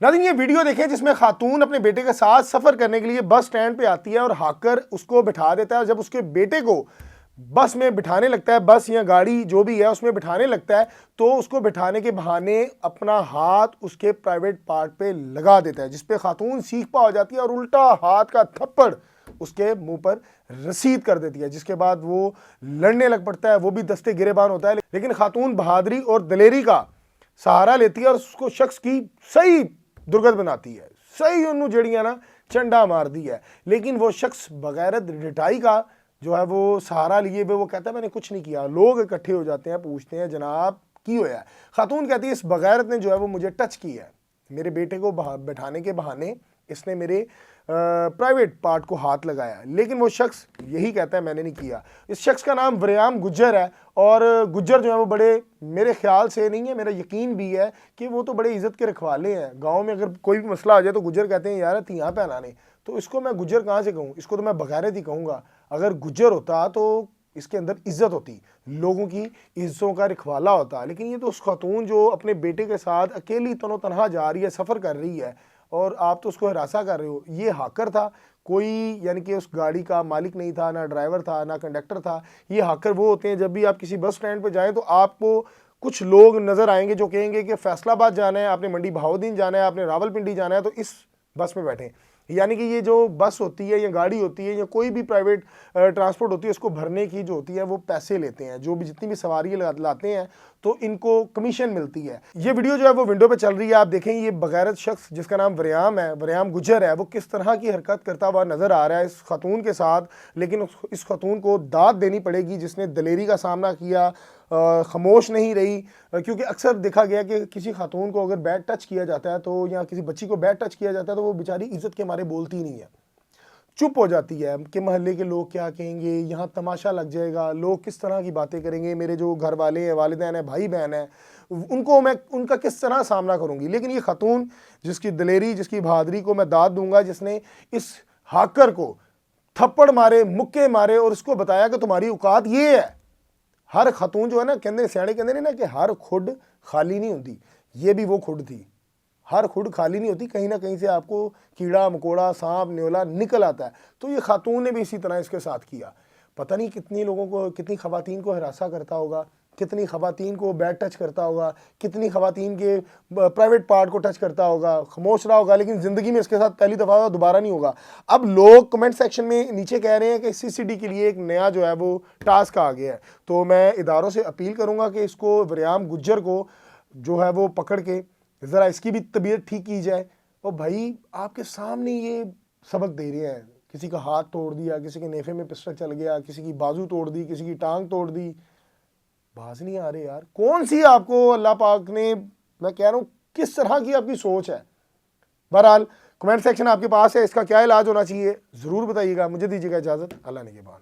नाज़रीन ये वीडियो देखें जिसमें खातून अपने बेटे के साथ सफ़र करने के लिए बस स्टैंड पे आती है और हाकर उसको बिठा देता है। और जब उसके बेटे को बस में बिठाने लगता है, बस या गाड़ी जो भी है उसमें बिठाने लगता है, तो उसको बिठाने के बहाने अपना हाथ उसके प्राइवेट पार्ट पे लगा देता है, जिसपे खातून सीख हो जाती है और उल्टा हाथ का थप्पड़ उसके मुंह पर रसीद कर देती है, जिसके बाद वो लड़ने लग पड़ता है। वो भी दस्ते गिरेबान होता है, लेकिन खातून बहादुरी और दलेरी का सहारा लेती है और उसको शख्स की सही दुर्गत बनाती है, सही उन्होंने जड़ियाँ ना चंडा मार दी है। लेकिन वो शख्स बगैर रिटाई का जो है वो सहारा लिए हुए वो कहता है मैंने कुछ नहीं किया। लोग इकट्ठे हो जाते हैं, पूछते हैं जनाब की होया है। खातून कहती है इस बगैरत ने जो है वो मुझे टच किया है, मेरे बेटे को बैठाने के बहाने इसने मेरे प्राइवेट पार्ट को हाथ लगाया। लेकिन वो शख्स यही कहता है मैंने नहीं किया। इस शख्स का नाम वरियाम गुज्जर है और गुज्जर जो है वो बड़े, मेरे ख्याल से नहीं है, मेरा यकीन भी है कि वो तो बड़े इज्जत के रखवाले हैं। गांव में अगर कोई भी मसला आ जाए तो गुज्जर कहते हैं यार यहाँ पे आना नहीं, तो इसको मैं गुज्जर कहाँ से कहूँ, इसको तो मैं बगैरत ही कहूँगा। अगर गुज्जर होता तो इसके अंदर इज्जत होती, लोगों की इज्जतों का रखवाला होता। लेकिन ये तो उस खातून जो अपने बेटे के साथ अकेली तनो तनहा जा रही है, सफ़र कर रही है, और आप तो उसको हरासा कर रहे हो। ये हाकर था, कोई यानी कि उस गाड़ी का मालिक नहीं था, ना ड्राइवर था, ना कंडक्टर था। ये हाकर वो होते हैं, जब भी आप किसी बस स्टैंड पर जाएं तो आपको कुछ लोग नज़र आएंगे जो कहेंगे कि फैसलाबाद जाना है, आपने मंडी बहाउद्दीन जाना है, आपने रावलपिंडी जाना है, तो इस बस में बैठें। यानी कि ये जो बस होती है या गाड़ी होती है या कोई भी प्राइवेट ट्रांसपोर्ट होती है, उसको भरने की जो होती है वो पैसे लेते हैं। जो भी जितनी भी सवारी लाते हैं तो इनको कमीशन मिलती है। ये वीडियो जो है वो विंडो पे चल रही है, आप देखें। ये बगैरत शख्स जिसका नाम वरियाम है, वरियाम गुज्जर है, वो किस तरह की हरकत करता हुआ नजर आ रहा है इस खातून के साथ। लेकिन इस खातून को दाद देनी पड़ेगी जिसने दलेरी का सामना किया, खामोश नहीं रही। क्योंकि अक्सर देखा गया कि किसी खातून को अगर बैड टच किया जाता है तो, या किसी बच्ची को बैड टच किया जाता है तो वो बेचारी इज्जत के मारे बोलती नहीं है, चुप हो जाती है कि मोहल्ले के लोग क्या कहेंगे, यहाँ तमाशा लग जाएगा, लोग किस तरह की बातें करेंगे, मेरे जो घर वाले हैं, वालिदैन हैं, भाई बहन हैं, उनको मैं उनका किस तरह सामना करूँगी। लेकिन ये खातून जिसकी दलेरी, जिसकी बहादुरी को मैं दाद दूंगा, जिसने इस हाकर को थप्पड़ मारे, मुक्के मारे और उसको बताया कि तुम्हारी औकात ये है। हर खातून जो है ना, कहते सियाने कहते ने ना कि हर खुड खाली नहीं होती, ये भी वो खुड थी। हर खुड खाली नहीं होती, कहीं ना कहीं से आपको कीड़ा मकोड़ा, सांप न्योला निकल आता है। तो ये खातून ने भी इसी तरह इसके साथ किया। पता नहीं कितनी लोगों को, कितनी खवातीन को हरासा करता होगा, कितनी खवातीन को बैड टच करता होगा, कितनी खवातीन के प्राइवेट पार्ट को टच करता होगा, खामोश रहा होगा। लेकिन ज़िंदगी में इसके साथ पहली दफ़ा दोबारा नहीं होगा। अब लोग कमेंट सेक्शन में नीचे कह रहे हैं कि सीसीडी के लिए एक नया जो है वो टास्क आ गया है। तो मैं इदारों से अपील करूँगा कि इसको, वरियाम गुज्जर को जो है वो पकड़ के ज़रा इसकी भी तबीयत ठीक की जाए। और भाई आपके सामने ये सबक दे रहे हैं, किसी का हाथ तोड़ दिया, किसी के नेफे में पिस्टल चल गया, किसी की बाजू तोड़ दी, किसी की टांग तोड़ दी, बाज नहीं आ रहे यार। कौन सी आपको अल्लाह पाक ने, मैं कह रहा हूँ किस तरह की आपकी सोच है। बहरहाल कमेंट सेक्शन आपके पास है, इसका क्या इलाज होना चाहिए ज़रूर बताइएगा। मुझे दीजिएगा इजाज़त, अल्लाह निगहबान।